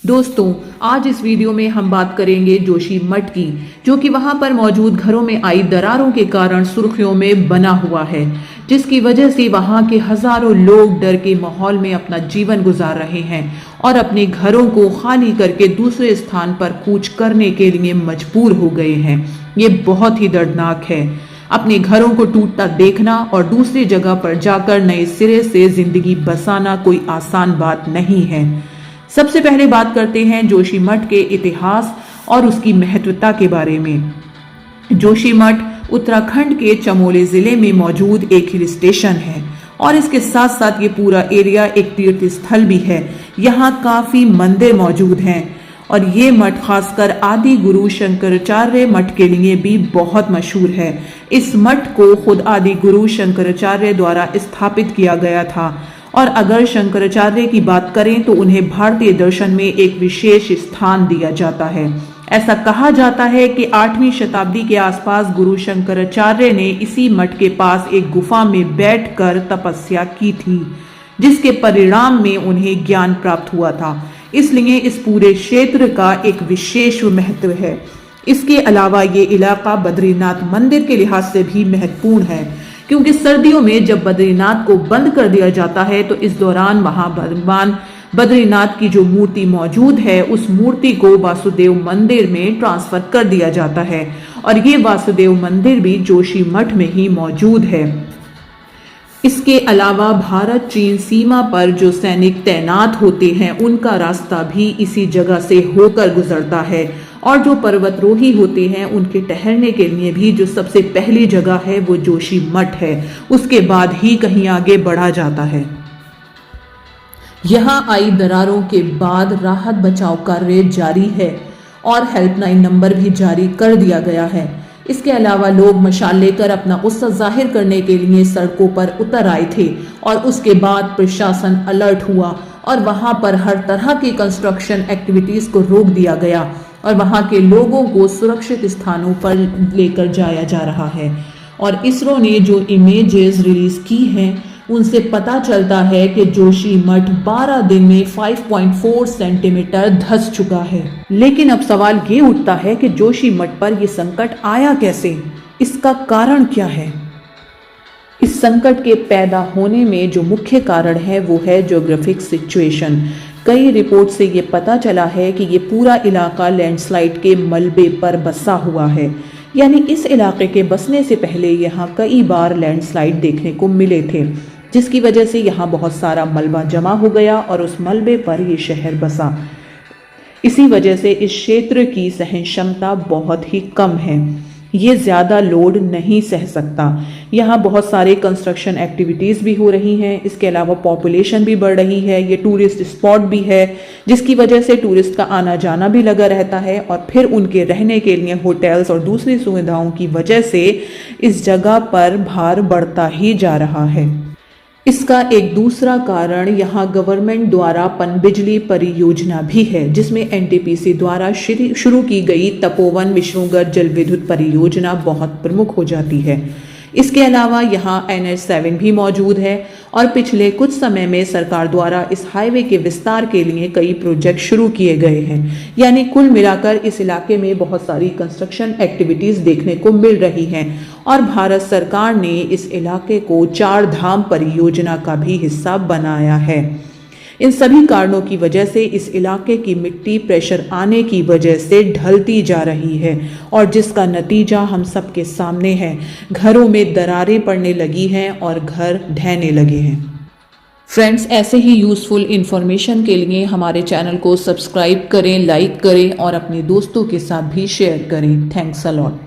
दोस्तों, आज इस वीडियो में हम बात करेंगे जोशी मठ की, जो कि वहां पर मौजूद घरों में आई दरारों के कारण सुर्खियों में बना हुआ है, जिसकी वजह से वहां के हजारों लोग डर के माहौल में अपना जीवन गुजार रहे हैं और अपने घरों को खाली करके दूसरे स्थान पर कूच करने के लिए मजबूर हो गए हैं। ये बहुत ही दर्दनाक है। अपने घरों को टूटता देखना और दूसरी जगह पर जाकर नए सिरे से जिंदगी बसाना कोई आसान बात नहीं है। सबसे पहले बात करते हैं जोशी मठ के इतिहास और उसकी महत्वता के बारे में। जोशी मठ उत्तराखंड के चमोली जिले में मौजूद एक हिल स्टेशन है और इसके साथ साथ ये पूरा एरिया एक तीर्थ स्थल भी है। यहाँ काफी मंदिर मौजूद हैं और ये मठ खासकर आदि गुरु शंकराचार्य मठ के लिए भी बहुत मशहूर है। इस मठ को खुद आदि गुरु शंकराचार्य द्वारा स्थापित किया गया था और अगर शंकराचार्य की बात करें तो उन्हें भारतीय दर्शन में एक विशेष स्थान दिया जाता है। ऐसा कहा जाता है कि 8वीं शताब्दी के आसपास गुरु शंकराचार्य ने इसी मठ के पास एक गुफा में बैठकर तपस्या की थी, जिसके परिणाम में उन्हें ज्ञान प्राप्त हुआ था। इसलिए इस पूरे क्षेत्र का एक विशेष महत्व है। इसके अलावा ये इलाका बद्रीनाथ मंदिर के लिहाज से भी महत्वपूर्ण है, क्योंकि सर्दियों में जब बद्रीनाथ को बंद कर दिया जाता है तो इस दौरान वहां भगवान बद्रीनाथ की जो मूर्ति मौजूद है उस मूर्ति को वासुदेव मंदिर में ट्रांसफर कर दिया जाता है और ये वासुदेव मंदिर भी जोशी मठ में ही मौजूद है। इसके अलावा भारत चीन सीमा पर जो सैनिक तैनात होते हैं उनका रास्ता भी इसी जगह से होकर गुजरता है और जो पर्वतरोही होते हैं उनके ठहरने के लिए भी जो सबसे पहली जगह है वो जोशी मठ है। उसके बाद ही कहीं आगे बढ़ा जाता है। यहाँ आई दरारों के बाद राहत बचाव कार्य जारी है और हेल्पलाइन नंबर भी जारी कर दिया गया है। इसके अलावा लोग मशाल लेकर अपना उत्साह जाहिर करने के लिए सड़कों पर उतर आए थे और उसके बाद प्रशासन अलर्ट हुआ और वहां पर हर तरह की कंस्ट्रक्शन एक्टिविटीज को रोक दिया गया और वहां के लोगों को सुरक्षित स्थानों पर लेकर जाया जा रहा है। और इसरो ने जो इमेजेस रिलीज की हैं उनसे पता चलता है कि जोशी मठ 12 दिन में 5.4 सेंटीमीटर धंस चुका है। लेकिन अब सवाल ये उठता है कि जोशी मठ पर यह संकट आया कैसे, इसका कारण क्या है? इस संकट के पैदा होने में जो मुख्य कारण है वो है ज्योग्राफिक सिचुएशन। कई रिपोर्ट से ये पता चला है कि ये पूरा इलाका लैंडस्लाइड के मलबे पर बसा हुआ है, यानी इस इलाके के बसने से पहले यहाँ कई बार लैंडस्लाइड देखने को मिले थे, जिसकी वजह से यहाँ बहुत सारा मलबा जमा हो गया और उस मलबे पर ये शहर बसा। इसी वजह से इस क्षेत्र की सहन क्षमता बहुत ही कम है, ये ज़्यादा लोड नहीं सह सकता। यहाँ बहुत सारे कंस्ट्रक्शन एक्टिविटीज़ भी हो रही हैं। इसके अलावा पॉपुलेशन भी बढ़ रही है। ये टूरिस्ट स्पॉट भी है, जिसकी वजह से टूरिस्ट का आना जाना भी लगा रहता है और फिर उनके रहने के लिए होटल्स और दूसरी सुविधाओं की वजह से इस जगह पर भार बढ़ता ही जा रहा है। इसका एक दूसरा कारण यहाँ गवर्नमेंट द्वारा पनबिजली परियोजना भी है, जिसमें एनटीपीसी द्वारा शुरू की गई तपोवन विष्णुगढ़ जल विद्युत परियोजना बहुत प्रमुख हो जाती है। इसके अलावा यहाँ NH7 भी मौजूद है और पिछले कुछ समय में सरकार द्वारा इस हाईवे के विस्तार के लिए कई प्रोजेक्ट शुरू किए गए हैं। यानी कुल मिलाकर इस इलाके में बहुत सारी कंस्ट्रक्शन एक्टिविटीज देखने को मिल रही हैं और भारत सरकार ने इस इलाके को 4 धाम परियोजना का भी हिस्सा बनाया है। इन सभी कारणों की वजह से इस इलाके की मिट्टी प्रेशर आने की वजह से ढलती जा रही है और जिसका नतीजा हम सबके सामने है। घरों में दरारें पड़ने लगी हैं और घर ढहने लगे हैं। फ्रेंड्स, ऐसे ही यूजफुल इंफॉर्मेशन के लिए हमारे चैनल को सब्सक्राइब करें, लाइक करें और अपने दोस्तों के साथ भी शेयर करें। Thanks a lot.